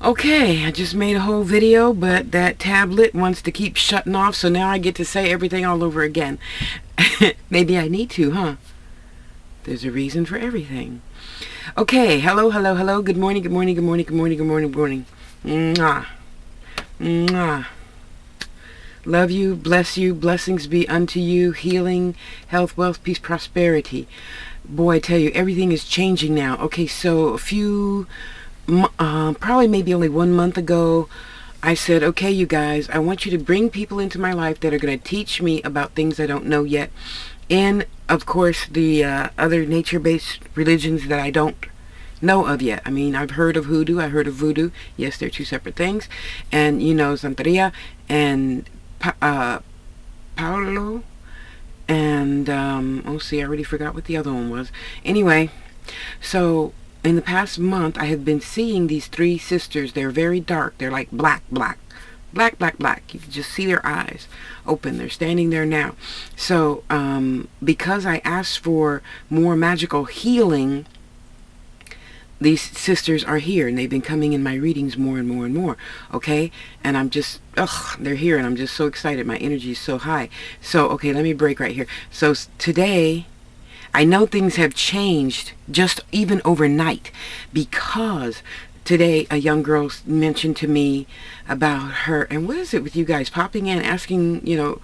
Okay, I just made a whole video, but that tablet wants to keep shutting off, so now I get to say everything all over again. Maybe I need to, huh? There's a reason for everything. Okay, hello, hello, hello. Good morning, good morning, good morning, good morning, good morning, good morning. Mwah. Mwah. Love you, bless you, blessings be unto you, healing, health, wealth, peace, prosperity. Boy, I tell you, everything is changing now. Okay, so a few, probably maybe only 1 month ago, I said, okay, you guys, I want you to bring people into my life that are going to teach me about things I don't know yet. And, of course, the other nature-based religions that I don't know of yet. I mean, I've heard of hoodoo. I heard of voodoo. Yes, they're two separate things. And, you know, Santeria and Paolo. And, oh, see, I already forgot what the other one was. Anyway, so in the past month, I have been seeing these three sisters. They're very dark. They're like black, black. Black, black, black. You can just see their eyes open. They're standing there now. So, because I asked for more magical healing, these sisters are here, and they've been coming in my readings more and more and more, okay? And I'm just, they're here, and I'm just so excited. My energy is so high. So, okay, let me break right here. So, today, I know things have changed just even overnight, because today a young girl mentioned to me about her, and what is it with you guys popping in, asking, you know,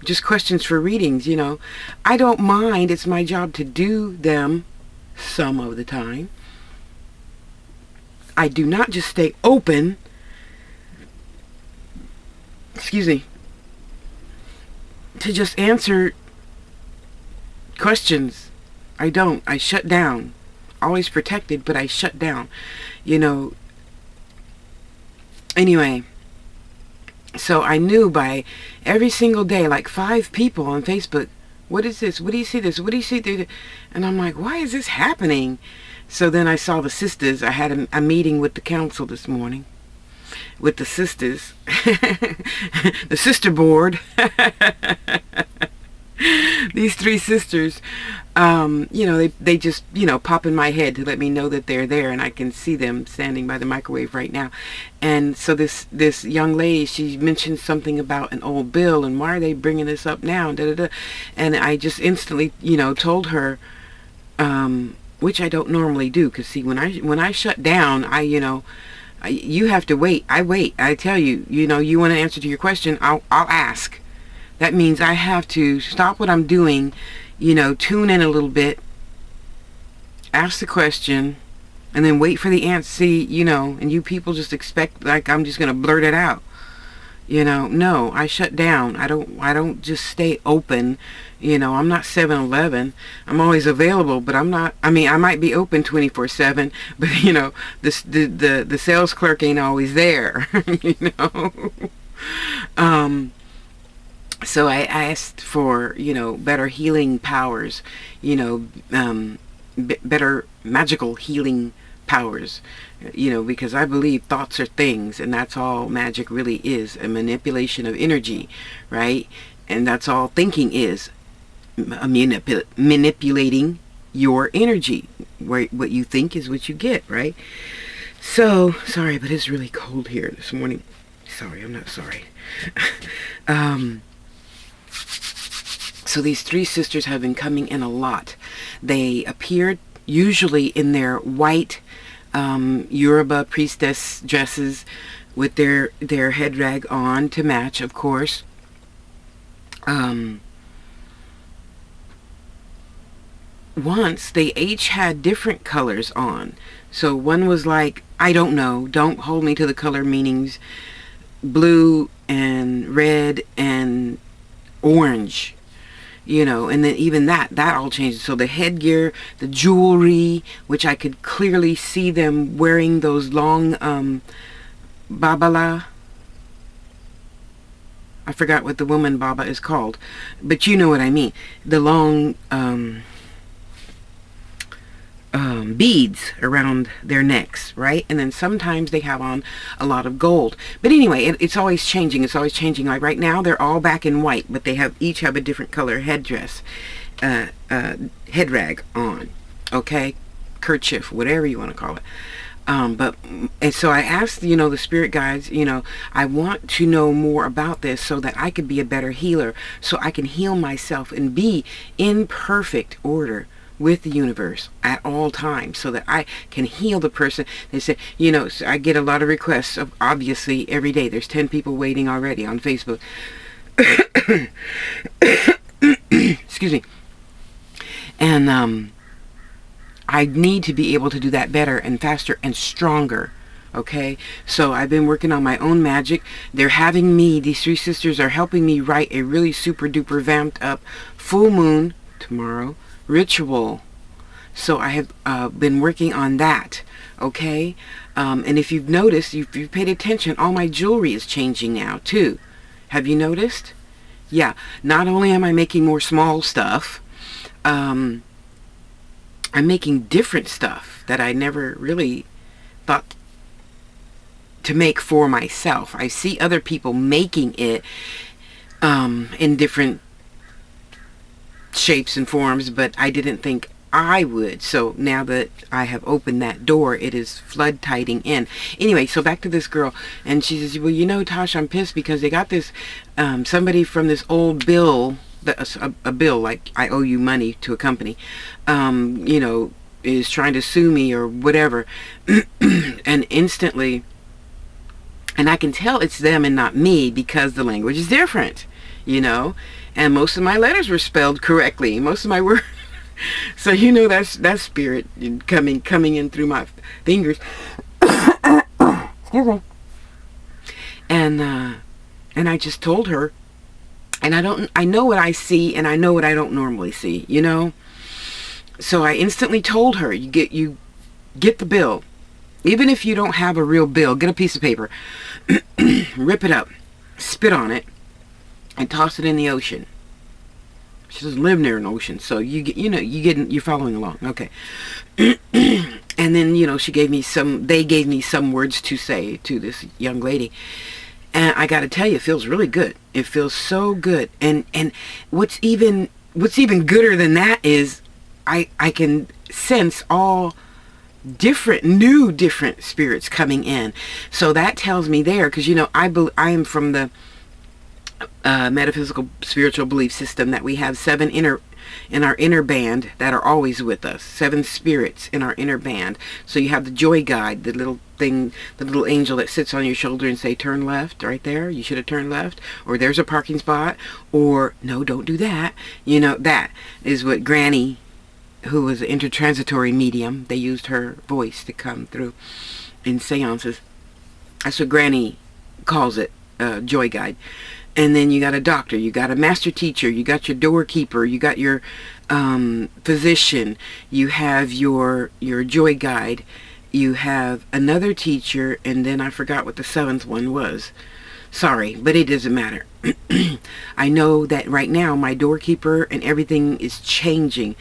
just questions for readings, you know. I don't mind. It's my job to do them some of the time. I do not just stay open, excuse me, to just answer questions. I don't. I shut down. Always protected, but I shut down. You know. Anyway, so I knew by every single day, like 5 people on Facebook, what is this? What do you see this? What do you see this? And I'm like, why is this happening? So then I saw the sisters. I had a meeting with the council this morning with the sisters, the sister board. These 3 sisters, you know, they just, you know, pop in my head to let me know that they're there, and I can see them standing by the microwave right now. And so this young lady, she mentioned something about an old bill, and why are they bringing this up now? Da, da, da. And I just instantly, you know, told her, which I don't normally do, because see, when I shut down, you know, you have to wait. I wait. I tell you, you know, you want an answer to your question, I'll ask. That means I have to stop what I'm doing, you know, tune in a little bit, ask the question, and then wait for the answer. See, you know, and you people just expect like I'm just going to blurt it out. You know, no, I shut down. I don't just stay open. You know, I'm not 7-Eleven. I'm always available, but I'm not. I mean, I might be open 24/7, but you know, the sales clerk ain't always there. You know. So I asked for, you know, better healing powers, you know, better magical healing powers, you know, because I believe thoughts are things, and that's all magic really is, a manipulation of energy, right? And that's all thinking is, manipulating your energy. What you think is what you get, right? So, sorry, but it's really cold here this morning. Sorry, I'm not sorry. So these 3 sisters have been coming in a lot. They appeared usually in their white Yoruba priestess dresses with their head rag on to match, of course. Once they each had different colors on. So one was like, I don't know, don't hold me to the color meanings, blue and red and orange. You know, and then even that all changed. So the headgear, the jewelry, which I could clearly see them wearing those long babala. I forgot what the woman baba is called, but you know what I mean. The long beads around their necks, right? And then sometimes they have on a lot of gold. But anyway, it's always changing. It's always changing. Like right now, they're all back in white, but they each have a different color headdress, head rag on, okay? Kerchief, whatever you want to call it. And so I asked, you know, the spirit guides, you know, I want to know more about this so that I could be a better healer, so I can heal myself and be in perfect order with the universe at all times, so that I can heal the person. They say, you know, so I get a lot of requests of, obviously, every day. There's 10 people waiting already on Facebook. Excuse me. And I need to be able to do that better and faster and stronger. Okay, so I've been working on my own magic. They're having me, these three sisters are helping me write a really super duper vamped up full moon tomorrow ritual. So I have been working on that. Okay, and if you've noticed, if you've paid attention, all my jewelry is changing now too. Have you noticed? Yeah, not only am I making more small stuff, I'm making different stuff that I never really thought to make for myself. I see other people making it in different shapes and forms, but I didn't think I would. So now that I have opened that door, it is flood tiding in. Anyway, so back to this girl, and she says, well, you know, Tosh, I'm pissed because they got this, somebody from this old bill, a bill, like I owe you money to a company, you know, is trying to sue me or whatever. And instantly, and I can tell it's them and not me because the language is different, you know, and most of my letters were spelled correctly, most of my words. So you know that's spirit coming in through my fingers. Excuse me. And I just told her, and I know what I see, and I know what I don't normally see, you know. So I instantly told her, you get the bill, even if you don't have a real bill, get a piece of paper, rip it up, spit on it, and toss it in the ocean. She doesn't live near an ocean, so you're following along, okay. And then, you know, they gave me some words to say to this young lady, and I got to tell you, it feels really good. It feels so good, and what's even gooder than that is I can sense all different spirits coming in. So that tells me there, because you know I am from the metaphysical spiritual belief system that we have 7 in our inner band that are always with us. 7 spirits in our inner band. So you have the joy guide, the little thing, the little angel that sits on your shoulder and say, turn left, right there, you should have turned left, or there's a parking spot, or no, don't do that. You know, that is what Granny, who was an intertransitory medium, they used her voice to come through in seances. That's what Granny calls it, joy guide. And then you got a doctor, you got a master teacher, you got your doorkeeper, you got your physician, you have your joy guide, you have another teacher, and then I forgot what the 7th one was. Sorry, but it doesn't matter. I know that right now my doorkeeper and everything is changing.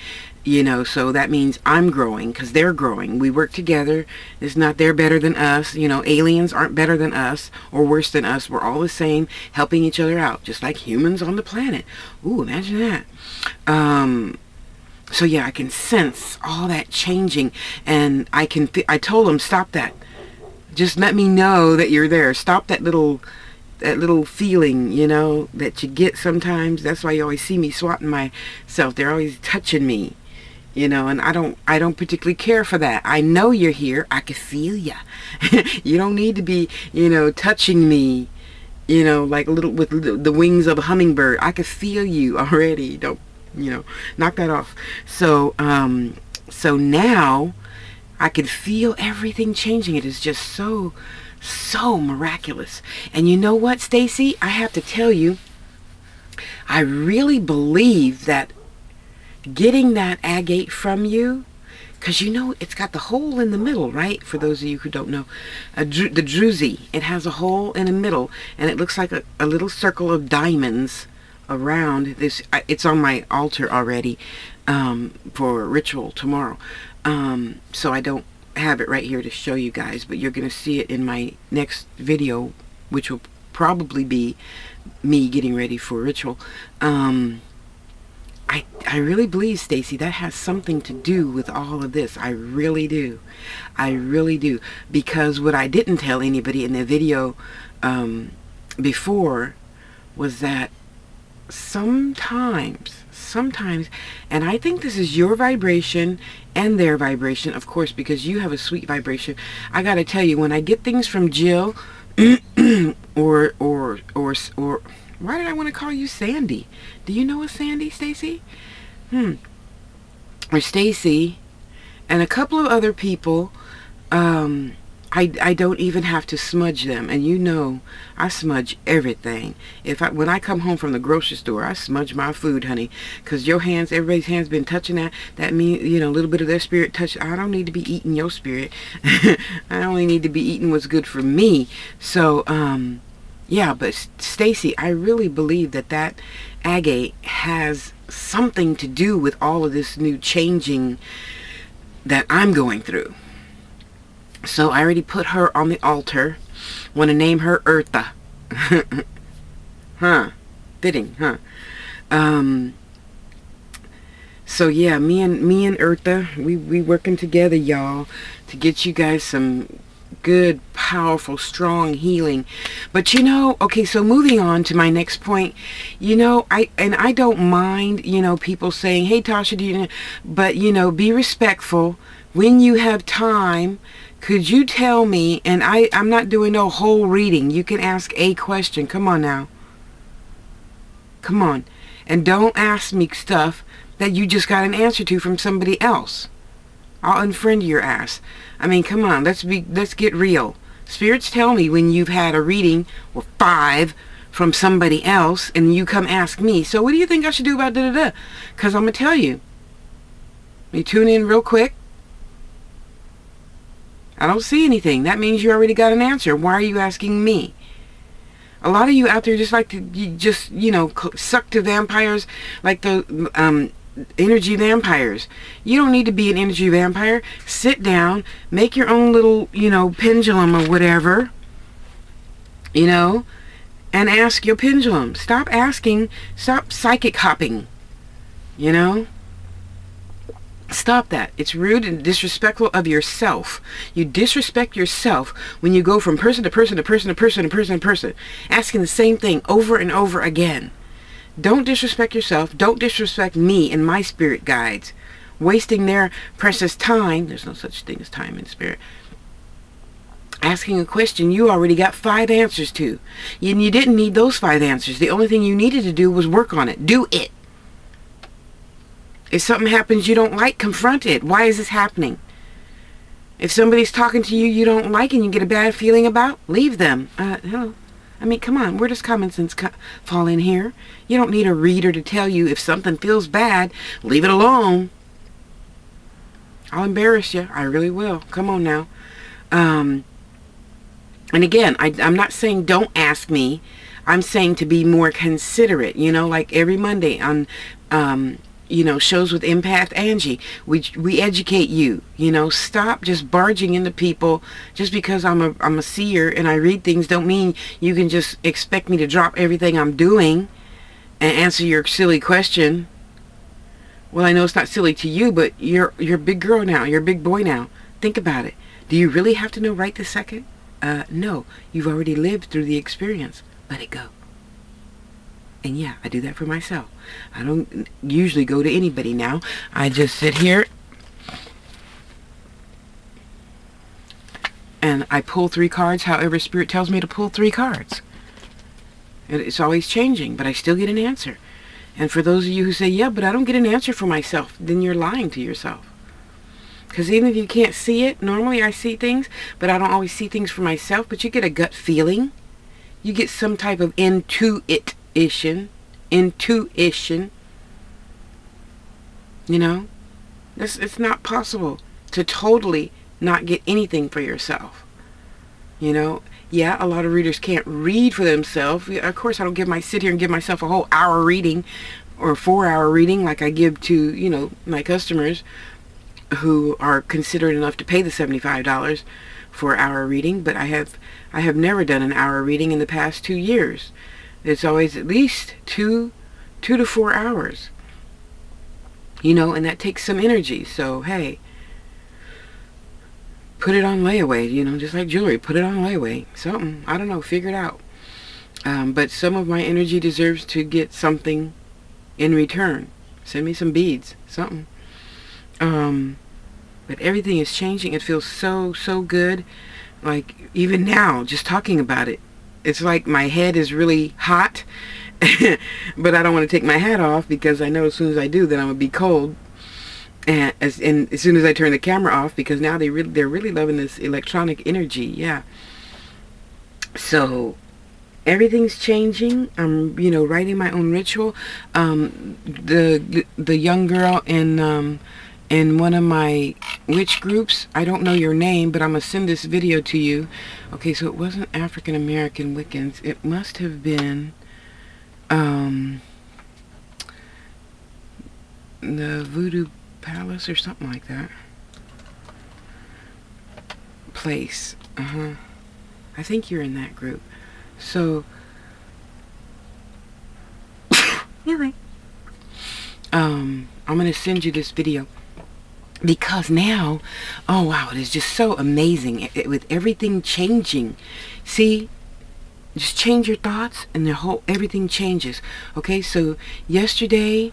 You know, so that means I'm growing because they're growing. We work together. It's not they're better than us. You know, aliens aren't better than us or worse than us. We're all the same, helping each other out, just like humans on the planet. Ooh, imagine that. So yeah, I can sense all that changing, and I told them, stop that. Just let me know that you're there. Stop that little feeling, you know, that you get sometimes. That's why you always see me swatting myself. They're always touching me. You know, and I don't particularly care for that. I know you're here. I can feel ya. You don't need to be, you know, touching me, you know, like a little with the wings of a hummingbird. I can feel you already. Don't, you know, knock that off. So, so now I can feel everything changing. It is just so miraculous. And you know what, Stacy? I have to tell you, I really believe that getting that agate from you, because you know it's got the hole in the middle, right? For those of you who don't know, the druzy, it has a hole in the middle, and it looks like a little circle of diamonds around this. It's on my altar already for ritual tomorrow. So I don't have it right here to show you guys, but you're going to see it in my next video, which will probably be me getting ready for ritual. I really believe, Stacy, that has something to do with all of this. I really do. I really do. Because what I didn't tell anybody in the video before was that sometimes, and I think this is your vibration and their vibration, of course, because you have a sweet vibration. I gotta tell you, when I get things from Jill, or why did I want to call you Sandy? Do you know a Sandy, Stacy? Or Stacy, and a couple of other people, I don't even have to smudge them. And you know, I smudge everything. When I come home from the grocery store, I smudge my food, honey. Because your hands, everybody's hands been touching that. That means, you know, a little bit of their spirit touch. I don't need to be eating your spirit. I only need to be eating what's good for me. So, yeah, but Stacy, I really believe that agate has something to do with all of this new changing that I'm going through. So I already put her on the altar. Want to name her Eartha. Huh? Fitting, huh? So yeah, me and Eartha, we working together, y'all, to get you guys some good, powerful, strong healing. But you know, okay, so moving on to my next point, you know, I don't mind, you know, people saying, hey Tasha, do you know, but you know, be respectful. When you have time, could you tell me, and I'm not doing no whole reading, you can ask a question. Come on now. Come on. And don't ask me stuff that you just got an answer to from somebody else. I'll unfriend your ass. I mean, come on, let's get real. Spirits tell me when you've had a reading or 5 from somebody else and you come ask me, so what do you think I should do about da-da-da? Because I'm going to tell you. You tune in real quick. I don't see anything. That means you already got an answer. Why are you asking me? A lot of you out there just like to, you know, suck to vampires like the energy vampires. You don't need to be an energy vampire. Sit down, make your own little, you know, pendulum or whatever, you know, and ask your pendulum. Stop psychic hopping, you know. Stop that. It's rude and disrespectful of yourself. You disrespect yourself when you go from person to person to person to person to person to person, asking the same thing over and over again. Don't disrespect yourself. Don't disrespect me and my spirit guides. Wasting their precious time. There's no such thing as time in spirit. Asking a question you already got 5 answers to. And you didn't need those 5 answers. The only thing you needed to do was work on it. Do it. If something happens you don't like, confront it. Why is this happening? If somebody's talking to you you don't like and you get a bad feeling about, leave them. Hello. I mean, come on. Where does common sense fall in here? You don't need a reader to tell you if something feels bad, leave it alone. I'll embarrass you. I really will. Come on now. And again, I'm not saying don't ask me. I'm saying to be more considerate. You know, like every Monday on you know, shows with Empath Angie, we educate you. You know, stop just barging into people. Just because I'm a seer and I read things don't mean you can just expect me to drop everything I'm doing and answer your silly question. Well, I know it's not silly to you, but you're a big girl now. You're a big boy now. Think about it. Do you really have to know right this second? No. You've already lived through the experience. Let it go. And yeah, I do that for myself. I don't usually go to anybody now. I just sit here and I pull 3 cards however Spirit tells me to pull 3 cards. It's always changing, but I still get an answer. And for those of you who say, yeah, but I don't get an answer for myself, then you're lying to yourself. Because even if you can't see it, normally I see things, but I don't always see things for myself. But you get a gut feeling. You get some type of intuition. You know, it's not possible to totally not get anything for yourself. You know, yeah, a lot of readers can't read for themselves. Of course, I don't sit here and give myself a whole hour reading or 4-hour reading like I give to, you know, my customers who are considerate enough to pay the $75 for an hour reading. But I have never done an hour reading in the past 2 years. It's always at least 2 to 4 hours. You know, and that takes some energy. So, hey, put it on layaway, you know, just like jewelry. Put it on layaway. Something. I don't know. Figure it out. But some of my energy deserves to get something in return. Send me some beads. Something. But everything is changing. It feels so, so good. Like, even now, just talking about it, it's like my head is really hot. But I don't want to take my hat off because I know as soon as I do, then I'm going to be cold. And as soon as I turn the camera off, because now they're really loving this electronic energy. Yeah. So everything's changing. I'm, you know, writing my own ritual. The young girl in one of my witch groups, I don't know your name, but I'm gonna send this video to you. Okay, so it wasn't African American Wiccans. It must have been the Voodoo Palace or something like that. Place. I think you're in that group. So you're right. I'm gonna send you this video because now, oh wow, it is just so amazing with everything changing. See, just change your thoughts and everything changes. Okay, so yesterday,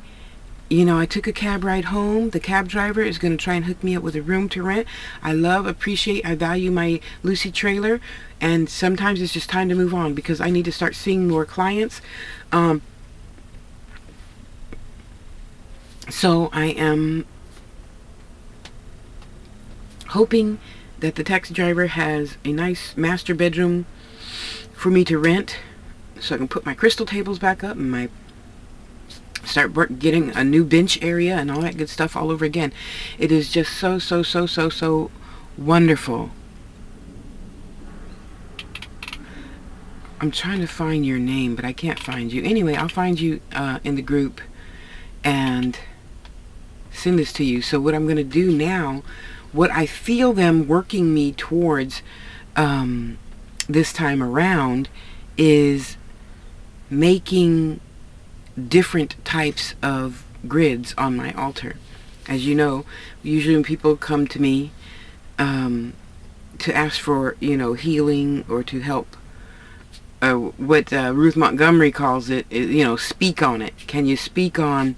you know, I took a cab ride home. The cab driver is going to try and hook me up with a room to rent. I appreciate, I value my Lucy trailer. And sometimes it's just time to move on because I need to start seeing more clients. So I am hoping that the taxi driver has a nice master bedroom for me to rent so I can put my crystal tables back up and start getting a new bench area and all that good stuff all over again. It is just so, so, so, so, so wonderful. I'm trying to find your name, but I can't find you. Anyway, I'll find you in the group and send this to you. So what I'm going to do now, what I feel them working me towards this time around is making different types of grids on my altar. As you know, usually when people come to me to ask for, you know, healing or to help, what Ruth Montgomery calls it, you know, speak on it. Can you speak on,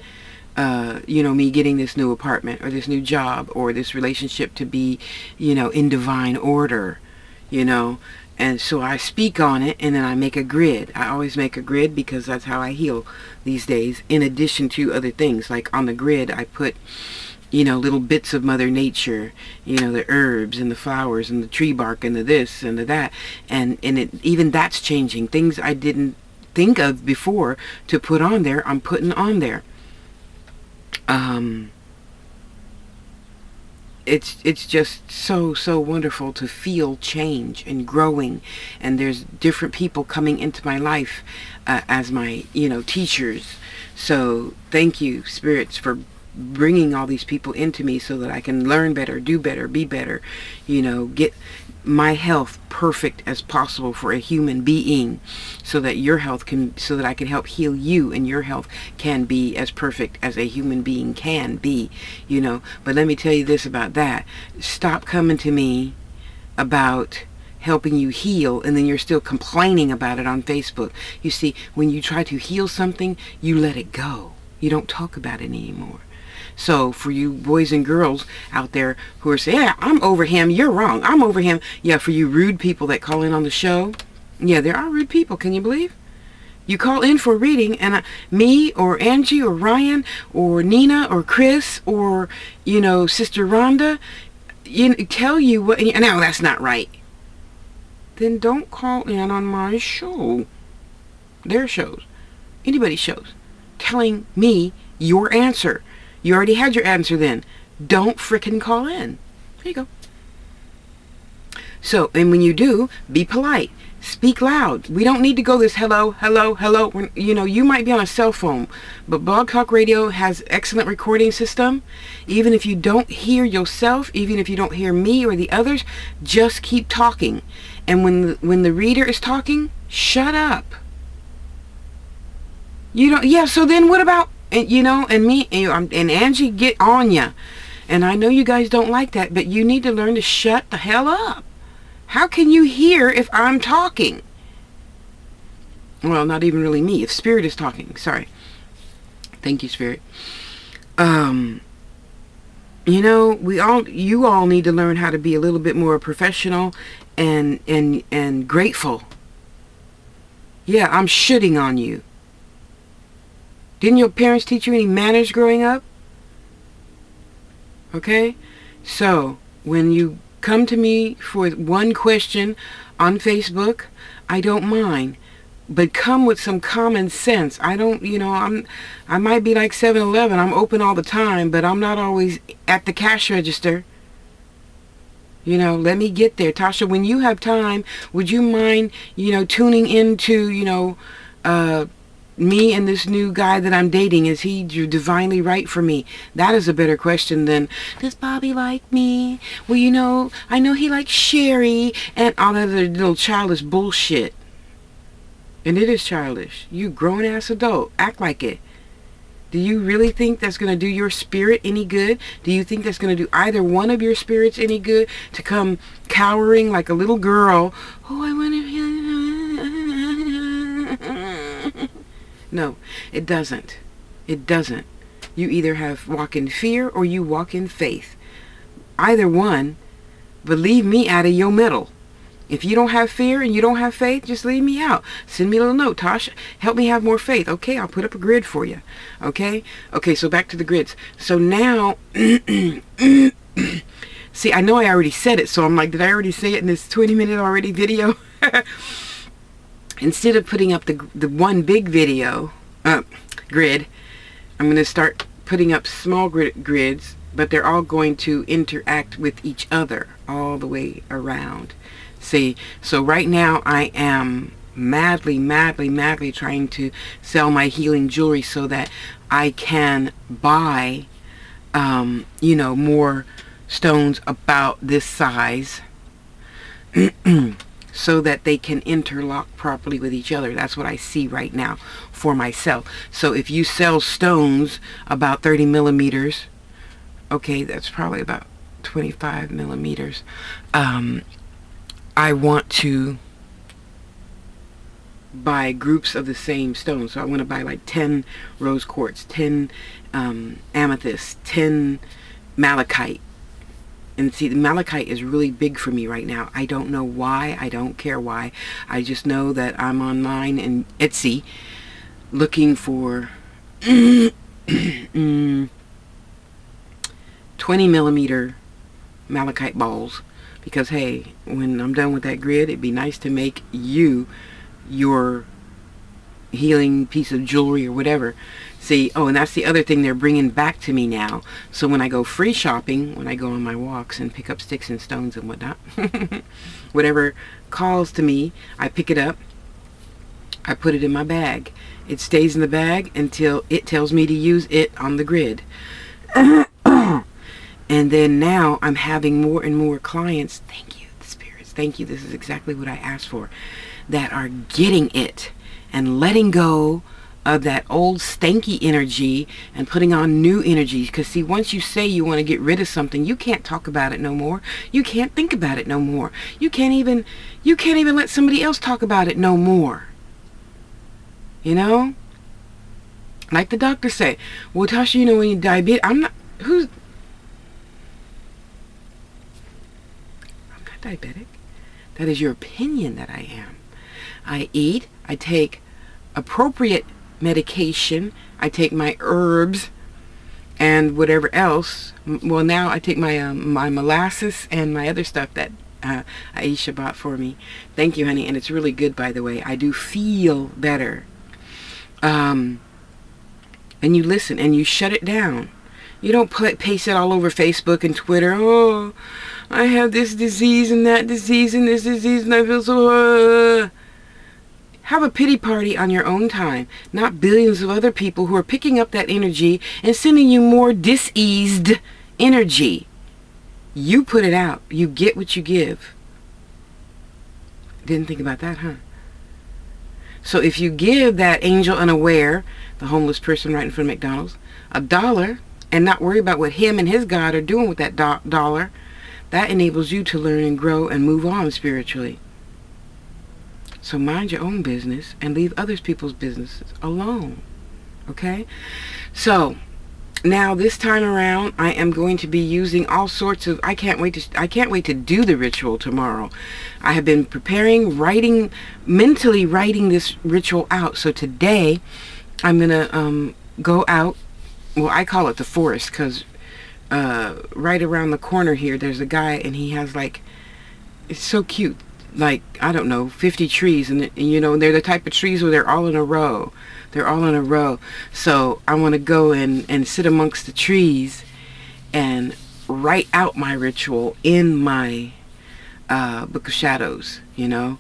you know, me getting this new apartment or this new job or this relationship to be, you know, in divine order, you know? And so I speak on it, and then I make a grid. I always make a grid because that's how I heal these days, in addition to other things. Like on the grid, I put, you know, little bits of Mother Nature, you know, the herbs and the flowers and the tree bark and the this and the that. And even that's changing. Things I didn't think of before to put on there, I'm putting on there. It's just so, so wonderful to feel change and growing, and there's different people coming into my life as my, you know, teachers. So thank you, spirits, for bringing all these people into me so that I can learn better, do better, be better, you know, get my health perfect as possible for a human being, so that your health can, so that I can help heal you and your health can be as perfect as a human being can be, you know. But let me tell you this about that. Stop coming to me about helping you heal and then you're still complaining about it on Facebook. You see, when you try to heal something, you let it go. You don't talk about it anymore. So for you boys and girls out there who are saying, yeah, I'm over him, you're wrong, I'm over him. Yeah, for you rude people that call in on the show. Yeah, there are rude people, can you believe? You call in for a reading, and me or Angie or Ryan or Nina or Chris or, you know, Sister Rhonda, tell you what, and now that's not right. Then don't call in on my show, their shows, anybody's shows, telling me your answer. You already had your answer then. Don't frickin' call in. There you go. So, and when you do, be polite. Speak loud. We don't need to go this hello, hello, hello. You know, you might be on a cell phone, but Blog Talk Radio has excellent recording system. Even if you don't hear yourself, even if you don't hear me or the others, just keep talking. And when the reader is talking, shut up. You don't, yeah, so then what about And you know, and me and Angie get on ya. And I know you guys don't like that, but you need to learn to shut the hell up. How can you hear if I'm talking? Well, not even really me. If Spirit is talking. Sorry. Thank you, Spirit. You know, you all need to learn how to be a little bit more professional and grateful. Yeah, I'm shitting on you. Didn't your parents teach you any manners growing up? Okay? So, when you come to me for one question on Facebook, I don't mind. But come with some common sense. I don't, you know, I might be like 7-Eleven. I'm open all the time, but I'm not always at the cash register. You know, let me get there. Tasha, when you have time, would you mind, you know, tuning into, you know, me and this new guy that I'm dating? Is he divinely right for me? That is a better question than, does Bobby like me? Well, you know, I know he likes Sherry, and all that other little childish bullshit. And it is childish. You grown-ass adult. Act like it. Do you really think that's going to do your spirit any good? Do you think that's going to do either one of your spirits any good to come cowering like a little girl? Oh, I want to... No, it doesn't. It doesn't. You either walk in fear or you walk in faith. Either one, but leave me out of your middle. If you don't have fear and you don't have faith, just leave me out. Send me a little note. Tasha, help me have more faith. Okay, I'll put up a grid for you. Okay? Okay, so back to the grids. So now, see, I know I already said it, so I'm like, did I already say it in this 20-minute already video? Instead of putting up the one big video, grid, I'm going to start putting up small grids, but they're all going to interact with each other all the way around. See, so right now I am madly trying to sell my healing jewelry so that I can buy, you know, more stones about this size so that they can interlock properly with each other. That's what I see right now for myself. So if you sell stones about 30 millimeters, okay, that's probably about 25 millimeters, I want to buy groups of the same stone. So I want to buy like 10 rose quartz, 10 amethyst, 10 malachite. And see, the malachite is really big for me right now. I don't know why. I don't care why. I just know that I'm online and Etsy looking for 20 millimeter malachite balls. Because, hey, when I'm done with that grid, it'd be nice to make you your healing piece of jewelry or whatever. See, oh, and that's the other thing they're bringing back to me now. So when I go free shopping, when I go on my walks and pick up sticks and stones and whatnot, whatever calls to me, I pick it up, I put it in my bag. It stays in the bag until it tells me to use it on the grid. And then now I'm having more and more clients, thank you, the spirits, thank you, this is exactly what I asked for, that are getting it and letting go of that old stanky energy and putting on new energy. Because see, once you say you want to get rid of something, you can't talk about it no more. You can't think about it no more. You can't even let somebody else talk about it no more. You know? Like the doctor say, well, Tasha, you know, when you're diabetic, I'm not diabetic. That is your opinion that I am. I eat, I take appropriate medication, I take my herbs and whatever else. Well, now I take my my molasses and my other stuff that Aisha bought for me. Thank you, honey, and it's really good, by the way. I do feel better. And you listen and you shut it down. You don't paste it all over Facebook and Twitter. Oh, I have this disease and that disease and this disease and I feel so... Have a pity party on your own time, not billions of other people who are picking up that energy and sending you more diseased energy. You put it out. You get what you give. Didn't think about that, huh? So if you give that angel unaware, the homeless person right in front of McDonald's, $1 and not worry about what him and his God are doing with that dollar, that enables you to learn and grow and move on spiritually. So mind your own business and leave other people's businesses alone. Okay? So now this time around, I am going to be using all sorts of, I can't wait to do the ritual tomorrow. I have been preparing, mentally writing this ritual out. So today I'm going to go out. Well, I call it the forest because right around the corner here there's a guy, and he has like, it's so cute, like, I don't know, 50 trees, and you know, they're the type of trees where they're all in a row. They're all in a row. So I want to go and sit amongst the trees and write out my ritual in my Book of Shadows, you know.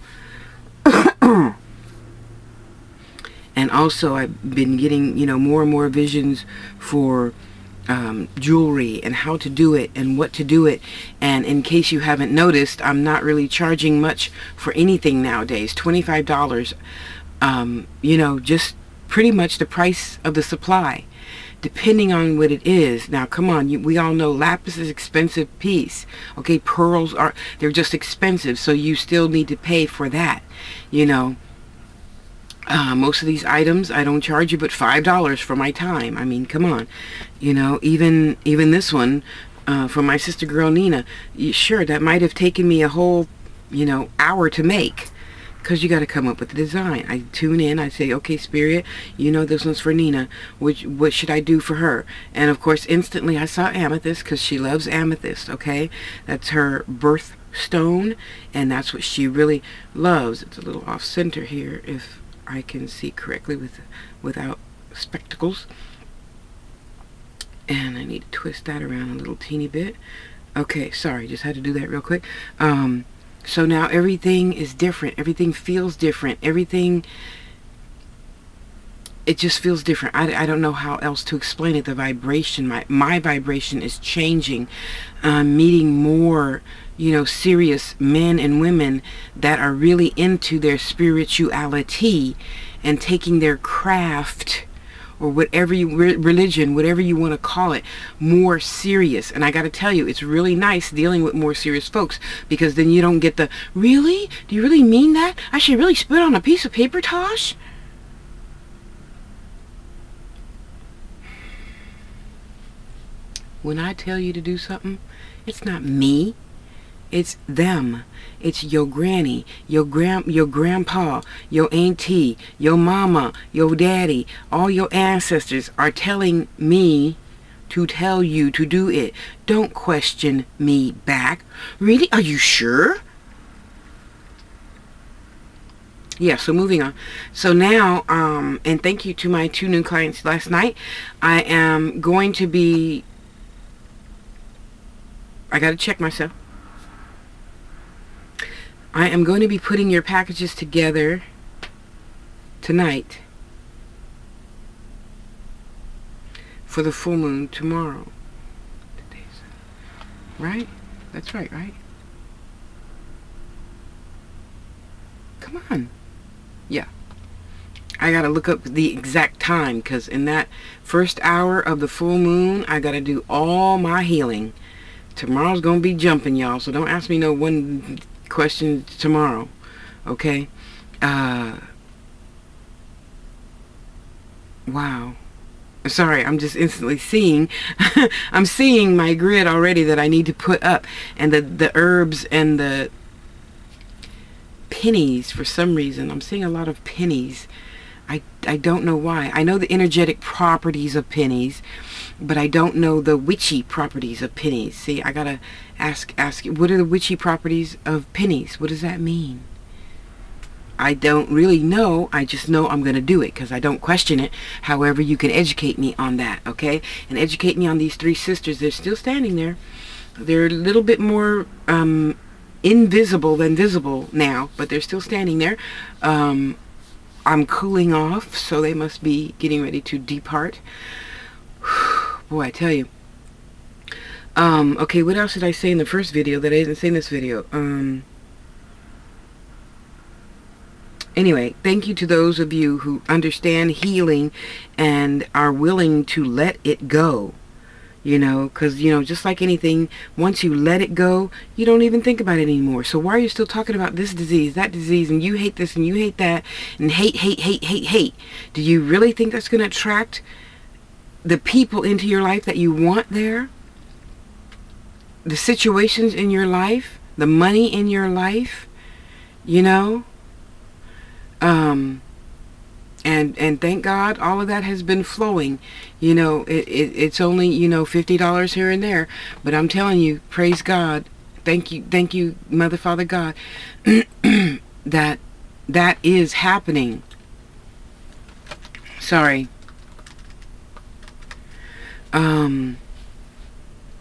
And also I've been getting, you know, more and more visions for jewelry and how to do it and what to do it. And in case you haven't noticed, I'm not really charging much for anything nowadays. $25, you know, just pretty much the price of the supply, depending on what it is. Now, come on, we all know lapis is expensive piece. Okay, pearls they're just expensive, so you still need to pay for that, you know. Most of these items I don't charge you but $5 for my time. I mean, come on, you know. Even this one for my sister girl Nina, sure, that might have taken me a whole, you know, hour to make, because you got to come up with the design. I tune in, I say, okay, Spirit, you know, this one's for Nina, what should I do for her? And of course instantly I saw amethyst, because she loves amethyst. Okay, that's her birth stone, and that's what she really loves. It's a little off center here, if I can see correctly without spectacles, and I need to twist that around a little teeny bit. Okay, sorry, just had to do that real quick. So now everything is different, everything feels different, everything, it just feels different. I don't know how else to explain it. The vibration, my vibration is changing. Meeting more, you know, serious men and women that are really into their spirituality and taking their craft, or whatever religion, whatever you want to call it, more serious. And I got to tell you, it's really nice dealing with more serious folks, because then you don't get the, really? Do you really mean that? I should really spit on a piece of paper, Tosh? When I tell you to do something, it's not me. It's them. It's your granny, your grandpa, your auntie, your mama, your daddy. All your ancestors are telling me to tell you to do it. Don't question me back. Really? Are you sure? Yeah, so moving on. So now, and thank you to my 2 new clients last night. I am going to be, I got to check myself. I am going to be putting your packages together tonight for the full moon tomorrow. Right? That's right, right? Come on. Yeah. I gotta look up the exact time, because in that first hour of the full moon, I gotta do all my healing. Tomorrow's gonna be jumping, y'all, so don't ask me no one question tomorrow. Okay? Wow. Sorry, I'm just instantly seeing I'm seeing my grid already that I need to put up, and the herbs and the pennies. For some reason I'm seeing a lot of pennies. I don't know why. I know the energetic properties of pennies, but I don't know the witchy properties of pennies. See, I gotta ask what are the witchy properties of pennies? What does that mean? I don't really know. I just know I'm going to do it because I don't question it. However, you can educate me on that, okay? And educate me on these 3 sisters. They're still standing there. They're a little bit more invisible than visible now, but they're still standing there. I'm cooling off, so they must be getting ready to depart. Boy, I tell you. Okay, what else did I say in the first video that I didn't say in this video? Anyway, thank you to those of you who understand healing and are willing to let it go. You know, because, you know, just like anything, once you let it go, you don't even think about it anymore. So why are you still talking about this disease, that disease, and you hate this and you hate that, and hate, hate, hate, hate, hate? Do you really think that's going to attract the people into your life that you want there? The situations in your life? The money in your life? You know? And thank God all of that has been flowing. You know, it's only, you know, $50 here and there. But I'm telling you, praise God. Thank you, Mother, Father, God, that is happening. Sorry.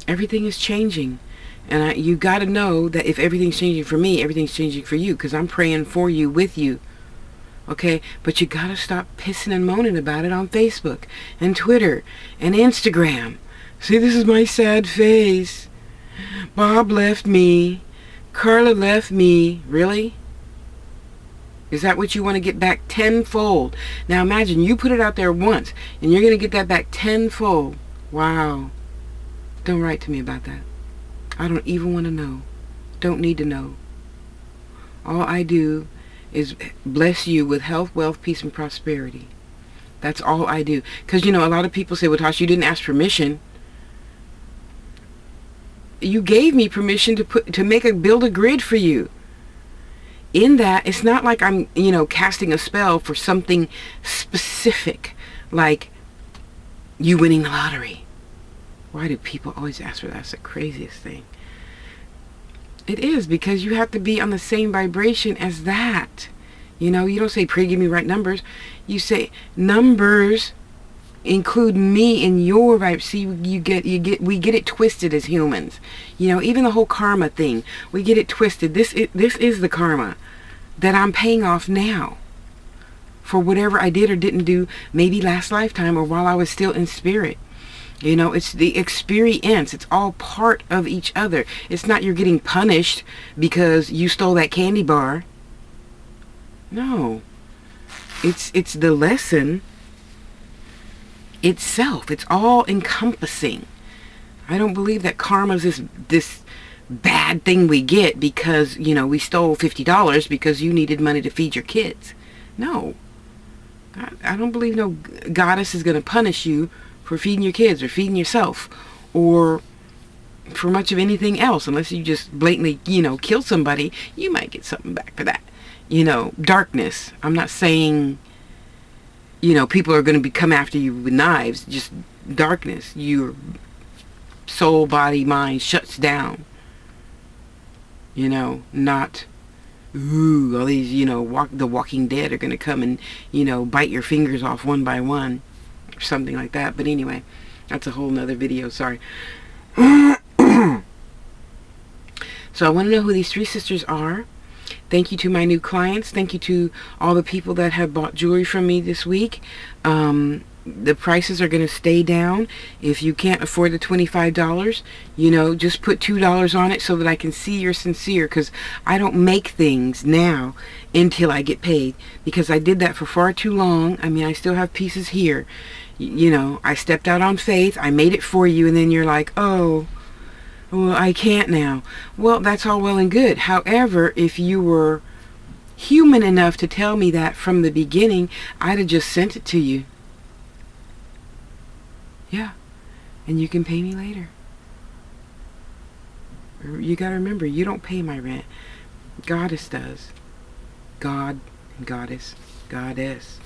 Everything is changing. And you got to know that if everything's changing for me, everything's changing for you. Because I'm praying for you, with you. Okay, but you gotta stop pissing and moaning about it on Facebook and Twitter and Instagram. See, this is my sad face. Bob left me. Carla left me. Really? Is that what you want to get back tenfold? Now imagine you put it out there once and you're gonna get that back tenfold. Wow. Don't write to me about that. I don't even want to know. Don't need to know. All I do is bless you with health, wealth, peace, and prosperity. That's all I do. Because, you know, a lot of people say, well, Tasha, you didn't ask permission. You gave me permission to build a grid for you. In that, it's not like I'm, you know, casting a spell for something specific, like you winning the lottery. Why do people always ask for that? That's the craziest thing. It is, because you have to be on the same vibration as that. You know, you don't say, pray give me right numbers. You say, numbers include me in your vibe. See, we get it twisted as humans. You know, even the whole karma thing, we get it twisted. This is the karma that I'm paying off now for whatever I did or didn't do, maybe last lifetime or while I was still in spirit. You know, it's the experience. It's all part of each other. It's not you're getting punished because you stole that candy bar. No. It's the lesson itself. It's all encompassing. I don't believe that karma is this bad thing we get because, you know, we stole $50 because you needed money to feed your kids. No. I don't believe no goddess is going to punish you for feeding your kids or feeding yourself or for much of anything else, unless you just blatantly, you know, kill somebody. You might get something back for that. You know, darkness. I'm not saying, you know, people are going to come after you with knives. Just darkness. Your soul, body, mind shuts down. You know, not, ooh, all these, you know, the Walking Dead are going to come and, you know, bite your fingers off one by one. Or something like that. But anyway, that's a whole nother video. Sorry. So I want to know who these three sisters are. Thank you to my new clients. Thank you to all the people that have bought jewelry from me this week. The prices are going to stay down. If you can't afford the $25, you know, just put $2 on it so that I can see you're sincere, because I don't make things now until I get paid, because I did that for far too long. I mean, I still have pieces here. You know, I stepped out on faith. I made it for you, and then you're like, oh, well, I can't now. Well, that's all well and good. However, if you were human enough to tell me that from the beginning, I'd have just sent it to you. Yeah, and you can pay me later. You gotta remember, you don't pay my rent. Goddess does. God and goddess, goddess.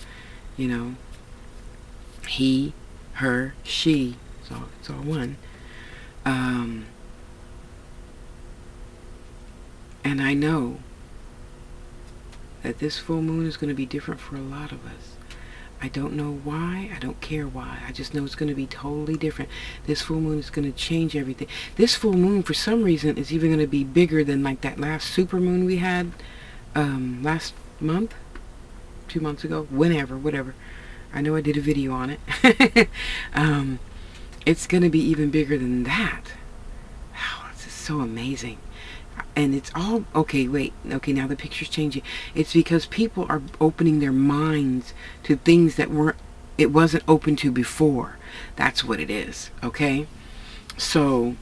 You know, he, her, she. It's all one. And I know that this full moon is going to be different for a lot of us. I don't know why. I don't care why. I just know it's going to be totally different. This full moon is going to change everything. This full moon, for some reason, is even going to be bigger than like that last super moon we had last month, 2 months ago, whatever. I know I did a video on it. It's going to be even bigger than that. Wow, this is so amazing. And it's all, okay, wait, okay, now the picture's changing. It's because people are opening their minds to things that it wasn't open to before. That's what it is, okay? So,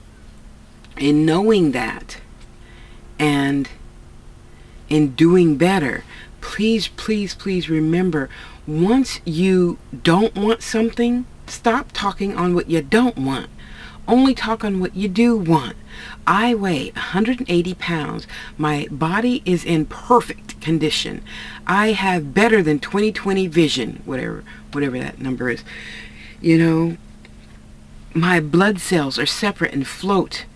in knowing that, and in doing better, please, please, please remember, once you don't want something, stop talking on what you don't want. Only talk on what you do want. I weigh 180 pounds. My body is in perfect condition. I have better than 20/20 vision, whatever that number is. You know, my blood cells are separate and float.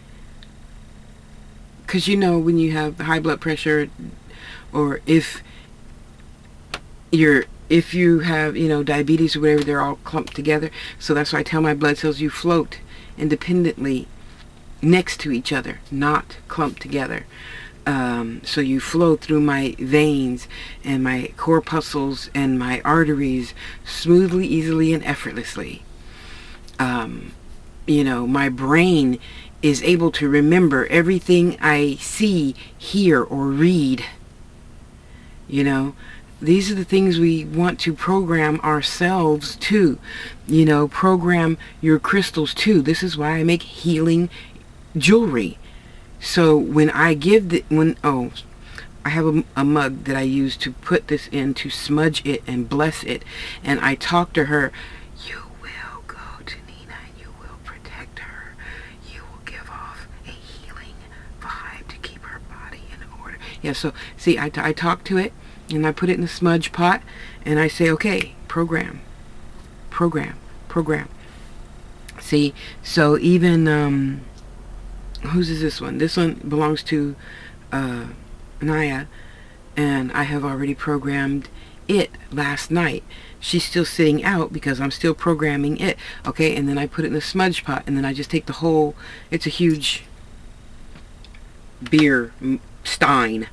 Because you know, when you have high blood pressure, or if you have, you know, diabetes or whatever, they're all clumped together. So that's why I tell my blood cells, you float independently next to each other, not clumped together. So you flow through my veins and my corpuscles and my arteries smoothly, easily, and effortlessly. You know, my brain is able to remember everything I see, hear, or read. You know, these are the things we want to program ourselves to. You know, program your crystals too. This is why I make healing jewelry. So when I give I have a mug that I use to put this in, to smudge it and bless it, and I talk to her. You will go to Nina and you will protect her. You will give off a healing vibe to keep her body in order. Yeah, so see, I talk to it, and I put it in the smudge pot, and I say, okay, program. See, so even, whose is this one? This one belongs to Naya, and I have already programmed it last night. She's still sitting out because I'm still programming it. Okay, and then I put it in the smudge pot, and then I just take the whole, it's a huge beer stein.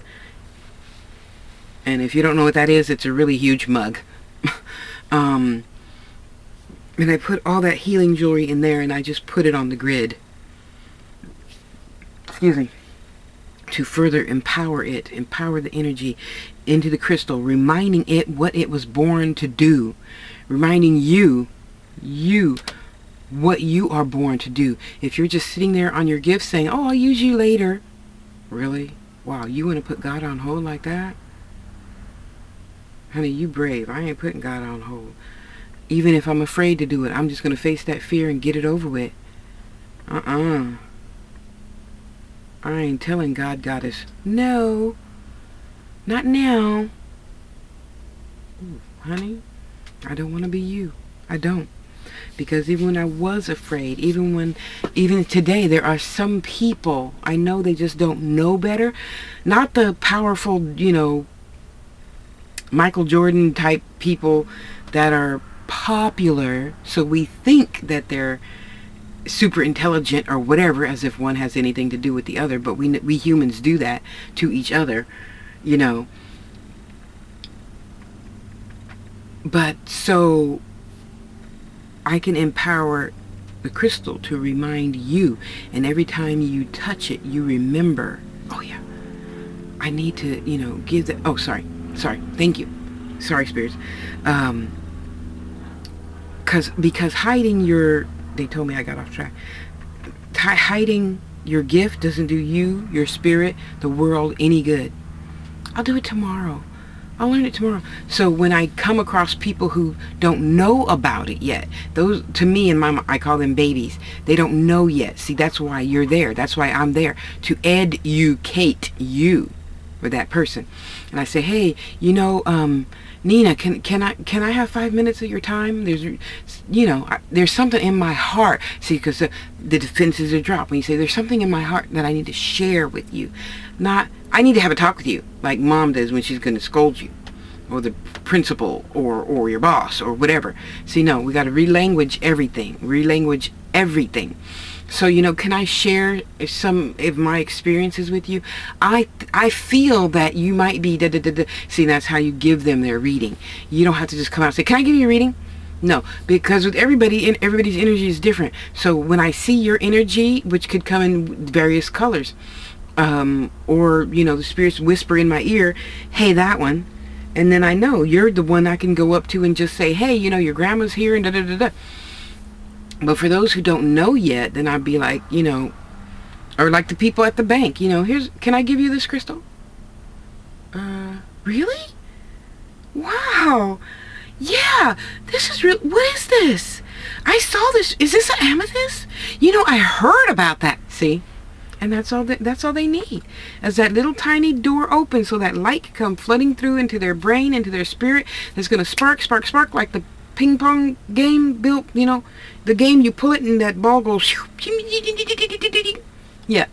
And if you don't know what that is, it's a really huge mug. And I put all that healing jewelry in there, and I just put it on the grid. Excuse me. To further empower it, empower the energy into the crystal, reminding it what it was born to do. Reminding you what you are born to do. If you're just sitting there on your gift saying, oh, I'll use you later. Really? Wow, you want to put God on hold like that? Honey, you brave. I ain't putting God on hold. Even if I'm afraid to do it, I'm just going to face that fear and get it over with. I ain't telling God, Goddess, no, not now. Ooh, honey, I don't want to be you. I don't. Because even when I was afraid, even today, there are some people, I know they just don't know better. Not the powerful, you know, Michael Jordan type people that are popular, so we think that they're super intelligent or whatever, as if one has anything to do with the other. But we humans do that to each other, you know. But so I can empower the crystal to remind you, and every time you touch it, you remember, oh yeah, I need to, you know, give that. Oh, sorry, thank you, sorry, spirits. Because hiding your, they told me I got off track. Hiding your gift doesn't do you, your spirit, the world any good. I'll do it tomorrow. I'll learn it tomorrow. So when I come across people who don't know about it yet, those, to me, in my, I call them babies. They don't know yet. See, that's why you're there. That's why I'm there, to educate you, or that person. And I say, hey, you know, Nina, can I have 5 minutes of your time? There's, you know, there's something in my heart. See, because the defenses are dropped when you say there's something in my heart that I need to share with you. Not, I need to have a talk with you, like mom does when she's going to scold you, or the principal, or your boss, or whatever. See, no, we got to relanguage everything. So, you know, can I share some of my experiences with you? I feel that you might be da-da-da-da. See, that's how you give them their reading. You don't have to just come out and say, can I give you a reading? No, because with everybody, everybody's energy is different. So when I see your energy, which could come in various colors, or, you know, the spirits whisper in my ear, hey, that one. And then I know you're the one I can go up to and just say, hey, you know, your grandma's here and da da da da. But for those who don't know yet, then I'd be like, you know, or like the people at the bank, you know, can I give you this crystal? Really? Wow. Yeah, this is real. What is this? I saw this. Is this an amethyst? You know, I heard about that. See? And that's all they need. As that little tiny door opens so that light can come flooding through into their brain, into their spirit, that's going to spark, spark, spark like the ping pong game built, you know, the game you pull it and that ball goes. Yeah.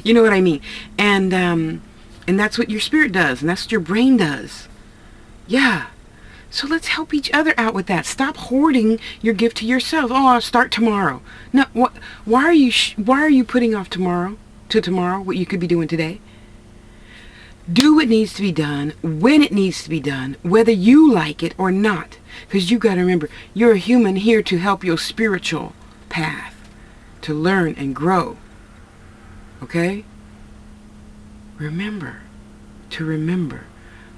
You know what I mean? And that's what your spirit does, and that's what your brain does. Yeah. So let's help each other out with that. Stop hoarding your gift to yourself. Oh, I'll start tomorrow. No, what? Why are you putting off tomorrow what you could be doing today? Do what needs to be done when it needs to be done, whether you like it or not. Because you got to remember, you're a human here to help your spiritual path, to learn and grow. Okay? Remember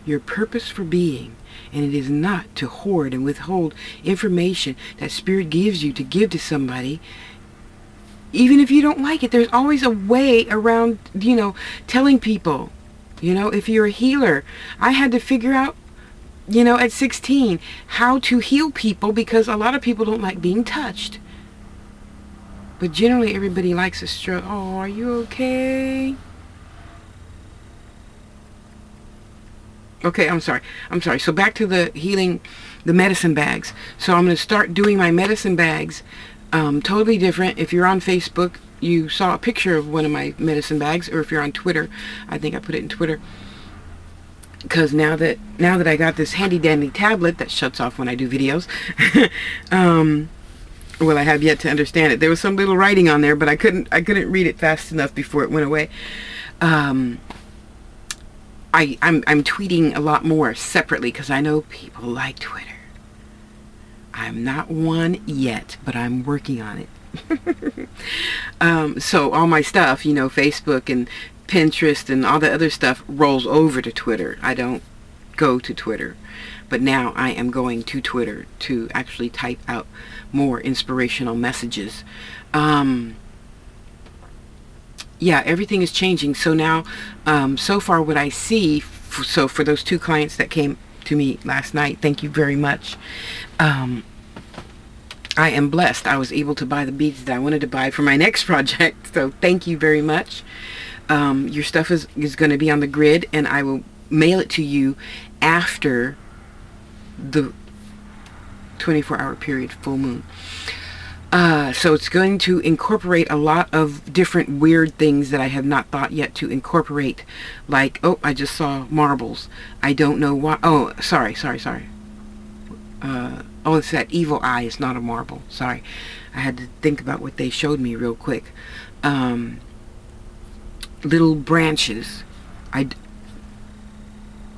your purpose for being. And it is not to hoard and withhold information that Spirit gives you to give to somebody. Even if you don't like it, there's always a way around, you know, telling people. You know, if you're a healer, I had to figure out, you know, at 16, how to heal people, because a lot of people don't like being touched. But generally everybody likes a stroke. Oh, are you okay? Okay, I'm sorry. So back to the healing, the medicine bags. So I'm going to start doing my medicine bags totally different. If you're on Facebook, you saw a picture of one of my medicine bags, or if you're on Twitter, I think I put it in Twitter. Because now that I got this handy dandy tablet that shuts off when I do videos, well, I have yet to understand it. There was some little writing on there, but I couldn't read it fast enough before it went away. I'm tweeting a lot more separately because I know people like Twitter. I'm not one yet, but I'm working on it. So all my stuff, you know, Facebook and Pinterest and all the other stuff rolls over to Twitter. I don't go to Twitter. But now I am going to Twitter to actually type out more inspirational messages. Yeah, everything is changing. So now, so far what I see, so for those 2 clients that came to me last night, thank you very much. I am blessed. I was able to buy the beads that I wanted to buy for my next project. So thank you very much. Your stuff is going to be on the grid, and I will mail it to you after the 24-hour period full moon. So it's going to incorporate a lot of different weird things that I have not thought yet to incorporate. Like, oh, I just saw marbles. I don't know why. Oh, sorry. Oh, it's that evil eye. It's not a marble. Sorry. I had to think about what they showed me real quick. Little branches.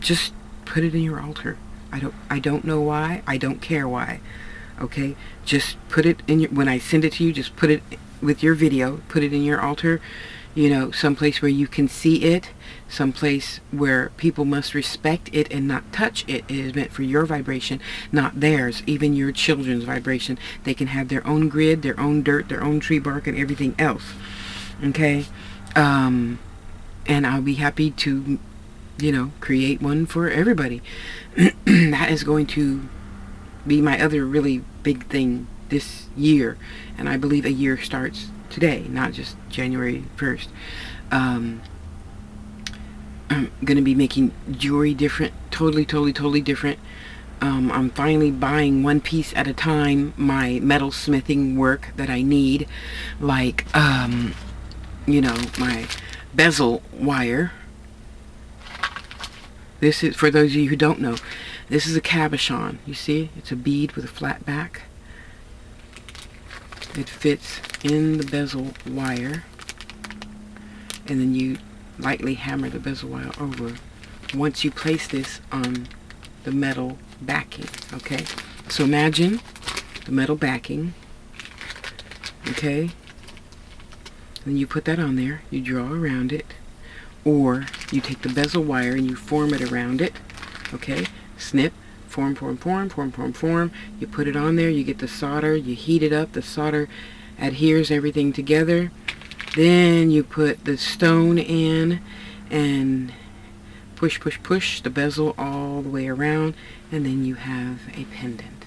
Just put it in your altar. I don't know why. I don't care why. Okay, just put it in your, when I send it to you, just put it with your video, put it in your altar, you know, someplace where you can see it, someplace where people must respect it and not touch it. It is meant for your vibration, not theirs, even your children's vibration. They can have their own grid, their own dirt, their own tree bark, and everything else. Okay, and I'll be happy to, you know, create one for everybody. That is going to be my other really big thing this year, and I believe a year starts today, not just January 1st. I'm gonna be making jewelry different, totally different. I'm finally buying one piece at a time my metal smithing work that I need, like you know, my bezel wire. This is, for those of you who don't know, this is a cabochon. You see, it's a bead with a flat back. It fits in the bezel wire, and then you lightly hammer the bezel wire over once you place this on the metal backing. Okay, so imagine the metal backing. Okay, Then you put that on there, you draw around it, or you take the bezel wire and you form it around it. Okay, snip, form, form, form, form, form, form. You put it on there, you get the solder, you heat it up, the solder adheres everything together. Then you put the stone in and push, push, push the bezel all the way around, and then you have a pendant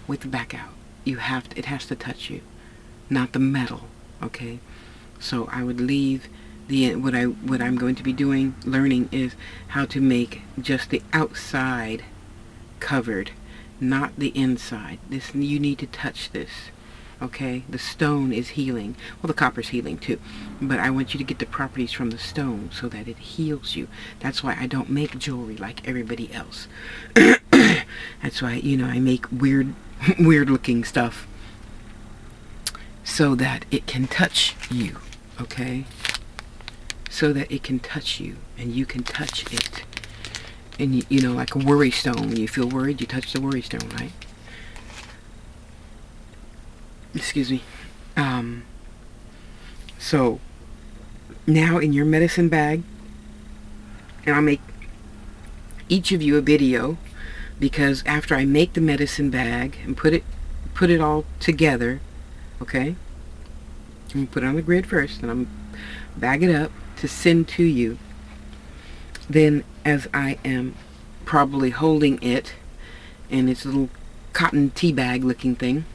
with the back out. It has to touch you, not the metal. Okay, so I would leave what I'm going to be learning is how to make just the outside covered, not the inside. You need to touch this. Okay, the stone is healing. Well, the copper's healing too, but I want you to get the properties from the stone so that it heals you. That's why I don't make jewelry like everybody else. That's why, I make weird looking stuff so that it can touch you. Okay, so that it can touch you and you can touch it. And like a worry stone, when you feel worried, you touch the worry stone, right? Excuse me. So now in your medicine bag, and I'll make each of you a video, because after I make the medicine bag and put it all together, okay, I'm gonna put it on the grid first, and I'm bag it up to send to you. Then as I am probably holding it in its little cotton tea bag looking thing,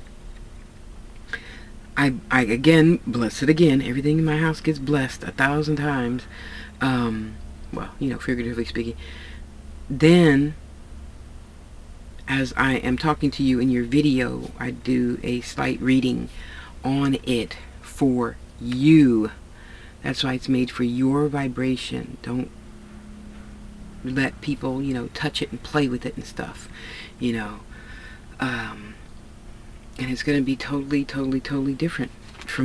I again bless it again. Everything in my house gets blessed 1,000 times. Well, figuratively speaking. Then, as I am talking to you in your video, I do a slight reading on it for you. That's why it's made for your vibration. Don't let people, touch it and play with it and stuff, and it's going to be totally, totally, totally different.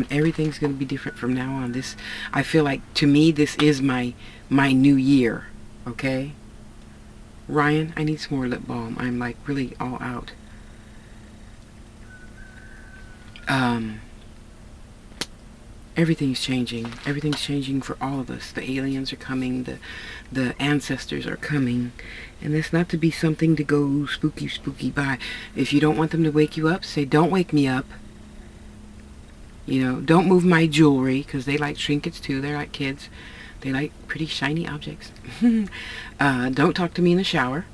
Everything's going to be different from now on. I feel like, to me, this is my new year. Okay, Ryan, I need some more lip balm. I'm like really all out. Everything's changing. Everything's changing for all of us. The aliens are coming. The ancestors are coming. And it's not to be something to go spooky, spooky by. If you don't want them to wake you up, say, don't wake me up. Don't move my jewelry, because they like trinkets too. They're like kids. They like pretty shiny objects. Don't talk to me in the shower,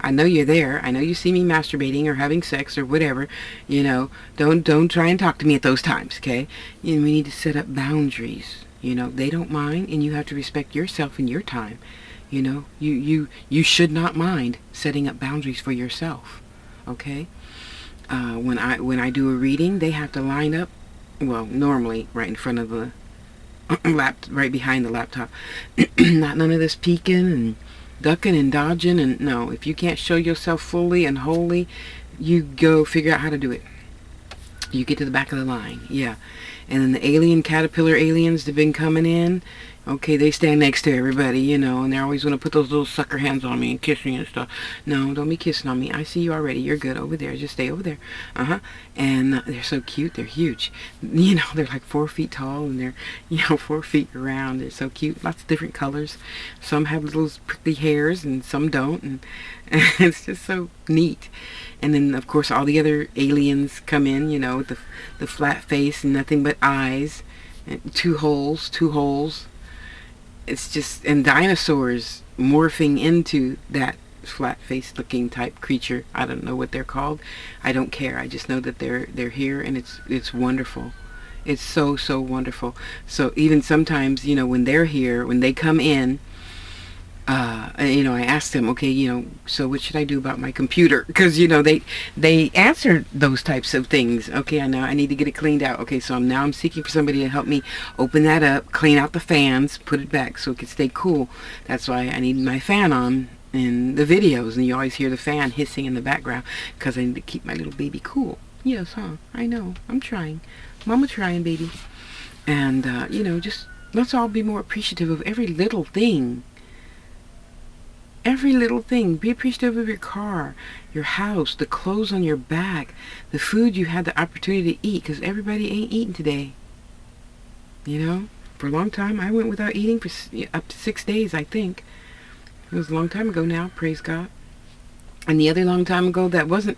I know you're there. I know you see me masturbating or having sex or whatever. Don't try and talk to me at those times, okay? We need to set up boundaries. They don't mind, and you have to respect yourself and your time. You should not mind setting up boundaries for yourself, okay? When I do a reading, they have to line up, well, normally right in front of the right behind the laptop. None of this peeking and ducking and dodging, and no, if you can't show yourself fully and wholly, you go figure out how to do it. You get to the back of the line, yeah. And then the alien caterpillar aliens that have been coming in, okay, they stand next to everybody, and they always want to put those little sucker hands on me and kiss me and stuff. No, don't be kissing on me. I see you already. You're good over there. Just stay over there. And they're so cute. They're huge. They're like 4 feet tall, and they're 4 feet around. They're so cute. Lots of different colors. Some have little prickly hairs, and some don't, and it's just so neat. And then, of course, all the other aliens come in, with the flat face and nothing but eyes, and two holes. It's just, and dinosaurs morphing into that flat-faced looking type creature. I don't know what they're called. I don't care. I just know that they're here, and it's wonderful. It's so, so wonderful. So even sometimes, when they're here, when they come in, I asked them, okay, so what should I do about my computer? Because, they answered those types of things. Okay, I know I need to get it cleaned out. Okay, so I'm seeking for somebody to help me open that up, clean out the fans, put it back so it can stay cool. That's why I need my fan on in the videos, and you always hear the fan hissing in the background, because I need to keep my little baby cool. Yes, I know. I'm trying. Mama trying, baby. And, just let's all be more appreciative of every little thing. Every little thing. Be appreciative of your car, your house, the clothes on your back, the food you had the opportunity to eat, because everybody ain't eating today. You know, for a long time I went without eating for up to 6 days, I think. It was a long time ago now, praise God. And the other long time ago that wasn't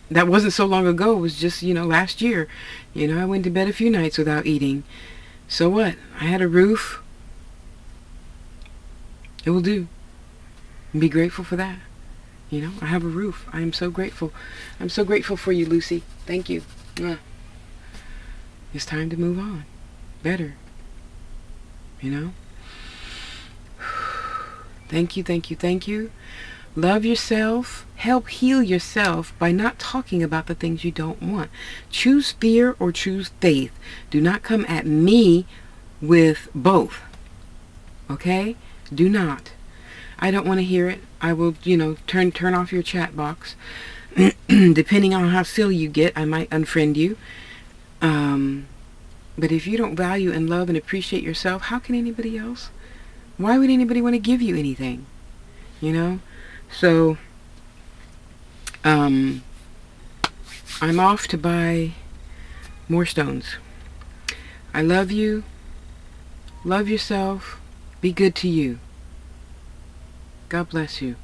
so long ago, was just, last year. I went to bed a few nights without eating. So what? I had a roof. It will do. And be grateful for that. I have a roof. I am so grateful. I'm so grateful for you, Lucy. Thank you. It's time to move on. Better. Thank you, thank you, thank you. Love yourself. Help heal yourself by not talking about the things you don't want. Choose fear or choose faith. Do not come at me with both. Okay? Do not. I don't want to hear it. I will, turn off your chat box. Depending on how silly you get, I might unfriend you. But if you don't value and love and appreciate yourself, how can anybody else? Why would anybody want to give you anything? So, I'm off to buy more stones. I love you. Love yourself. Be good to you. God bless you.